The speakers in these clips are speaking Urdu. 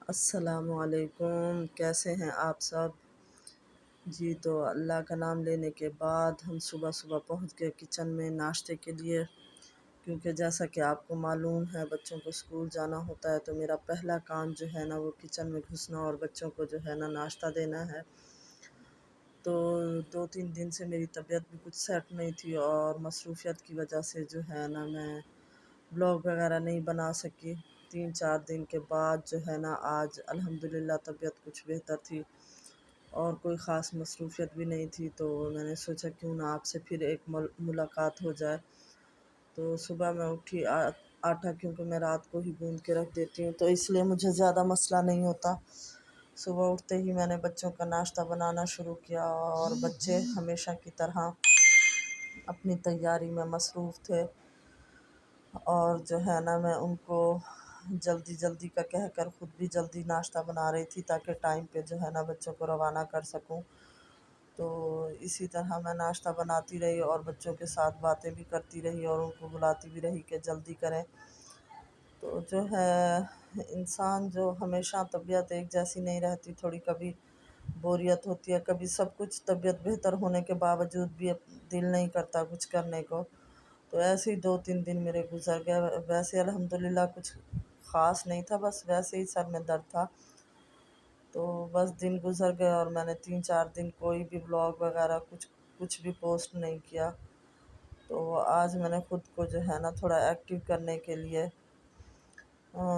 السلام علیکم، کیسے ہیں آپ سب؟ جی تو اللہ کا نام لینے کے بعد ہم صبح صبح پہنچ گئے کچن میں ناشتے کے لیے، کیونکہ جیسا کہ آپ کو معلوم ہے بچوں کو اسکول جانا ہوتا ہے تو میرا پہلا کام جو ہے نا وہ کچن میں گھسنا اور بچوں کو جو ہے نا ناشتہ دینا ہے۔ تو 2-3 دن سے میری طبیعت بھی کچھ سیٹ نہیں تھی اور مصروفیت کی وجہ سے جو ہے نا میں بلاگ وغیرہ نہیں بنا سکی۔ 3-4 دن کے بعد جو ہے نا آج الحمدللہ طبیعت کچھ بہتر تھی اور کوئی خاص مصروفیت بھی نہیں تھی، تو میں نے سوچا کیوں نہ آپ سے پھر ایک ملاقات ہو جائے۔ تو صبح میں اٹھی، آٹا کیونکہ میں رات کو ہی گوندھ کے رکھ دیتی ہوں تو اس لیے مجھے زیادہ مسئلہ نہیں ہوتا۔ صبح اٹھتے ہی میں نے بچوں کا ناشتہ بنانا شروع کیا اور بچے ہمیشہ کی طرح اپنی تیاری میں مصروف تھے، اور جو ہے نا میں ان کو جلدی جلدی کا کہہ کر خود بھی جلدی ناشتہ بنا رہی تھی تاکہ ٹائم پہ جو ہے نا بچوں کو روانہ کر سکوں۔ تو اسی طرح میں ناشتہ بناتی رہی اور بچوں کے ساتھ باتیں بھی کرتی رہی اور ان کو بلاتی بھی رہی کہ جلدی کریں۔ تو جو ہے انسان جو ہمیشہ طبیعت ایک جیسی نہیں رہتی، تھوڑی کبھی بوریت ہوتی ہے، کبھی سب کچھ طبیعت بہتر ہونے کے باوجود بھی دل نہیں کرتا کچھ کرنے کو۔ تو ایسے ہی 2-3 دن میرے گزر گئے، ویسے الحمدللہ کچھ خاص نہیں تھا، بس ویسے ہی سر میں درد تھا۔ تو بس دن گزر گئے اور میں نے 3-4 دن کوئی بھی بلاگ وغیرہ کچھ بھی پوسٹ نہیں کیا۔ تو آج میں نے خود کو جو ہے نا تھوڑا ایکٹیو کرنے کے لیے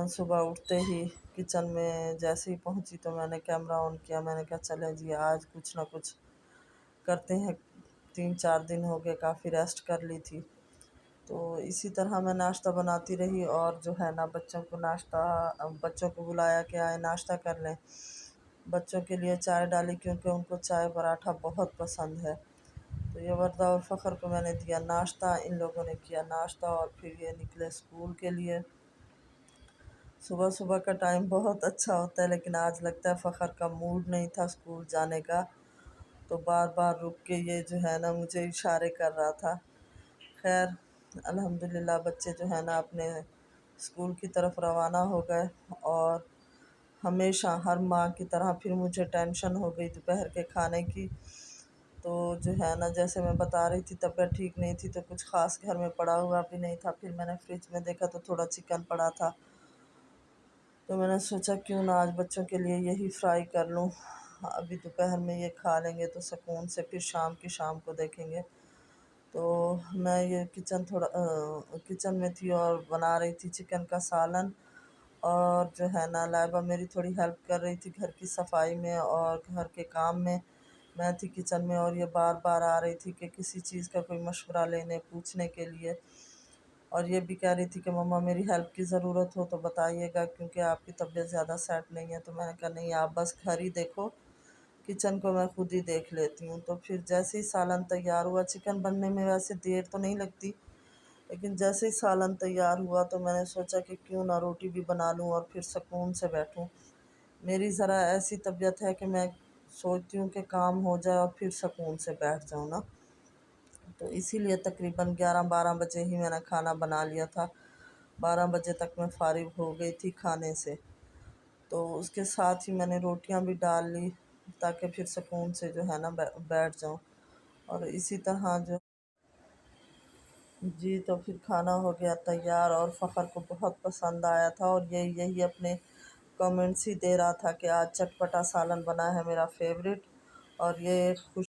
صبح اٹھتے ہی کچن میں جیسے ہی پہنچی تو میں نے کیمرہ آن کیا، میں نے کہا چلیں جی آج کچھ نہ کچھ کرتے ہیں۔ 3-4 دن ہو گئے، کافی ریسٹ کر لی تھی۔ تو اسی طرح میں ناشتہ بناتی رہی اور جو ہے نا بچوں کو بلایا کہ آئے ناشتہ کر لیں۔ بچوں کے لیے چائے ڈالی کیونکہ ان کو چائے پراٹھا بہت پسند ہے۔ تو یہ وردہ اور فخر کو میں نے دیا ناشتہ، ان لوگوں نے کیا ناشتہ اور پھر یہ نکلے اسکول کے لیے۔ صبح صبح کا ٹائم بہت اچھا ہوتا ہے، لیکن آج لگتا ہے فخر کا موڈ نہیں تھا اسکول جانے کا، تو بار بار رک کے یہ جو ہے نا مجھے اشارے کر رہا تھا۔ خیر الحمدللہ بچے جو ہے نا اپنے اسکول کی طرف روانہ ہو گئے، اور ہمیشہ ہر ماں کی طرح پھر مجھے ٹینشن ہو گئی دوپہر کے کھانے کی۔ تو جو ہے نا جیسے میں بتا رہی تھی طبیعت ٹھیک نہیں تھی تو کچھ خاص گھر میں پڑا ہوا بھی نہیں تھا، پھر میں نے فریج میں دیکھا تو تھوڑا چکن پڑا تھا، تو میں نے سوچا کیوں نہ آج بچوں کے لیے یہی فرائی کر لوں۔ ابھی دوپہر میں یہ کھا لیں گے تو سکون سے پھر شام کو دیکھیں گے۔ تو میں یہ کچن میں تھی اور بنا رہی تھی چکن کا سالن، اور جو ہے نا لائبہ میری تھوڑی ہیلپ کر رہی تھی گھر کی صفائی میں اور گھر کے کام میں۔ میں تھی کچن میں اور یہ بار بار آ رہی تھی کہ کسی چیز کا کوئی مشورہ لینے پوچھنے کے لیے، اور یہ بھی کہہ رہی تھی کہ مما میری ہیلپ کی ضرورت ہو تو بتائیے گا کیونکہ آپ کی طبیعت زیادہ سیٹ نہیں ہے۔ تو میں نے کہا نہیں آپ بس گھر ہی دیکھو، کچن کو میں خود ہی دیکھ لیتی ہوں۔ تو پھر جیسے ہی سالن تیار ہوا، چکن بننے میں ویسے دیر تو نہیں لگتی، لیکن جیسے ہی سالن تیار ہوا تو میں نے سوچا کہ کیوں نہ روٹی بھی بنا لوں اور پھر سکون سے بیٹھوں۔ میری ذرا ایسی طبیعت ہے کہ میں سوچتی ہوں کہ کام ہو جائے اور پھر سکون سے بیٹھ جاؤں نا، تو اسی لیے تقریباً 11-12 بجے ہی میں نے کھانا بنا لیا تھا۔ 12 بجے تک میں فارغ ہو گئی تھی کھانے سے، تو اس کے ساتھ ہی میں نے روٹیاں بھی ڈال لی تاکہ پھر سکون سے جو ہے نا بیٹھ جاؤں۔ اور اسی طرح جی تو پھر کھانا ہو گیا تیار اور فخر کو بہت پسند آیا تھا، اور یہی اپنے کامنٹس ہی دے رہا تھا کہ آج چٹپٹا سالن بنا ہے میرا فیوریٹ، اور یہ خوش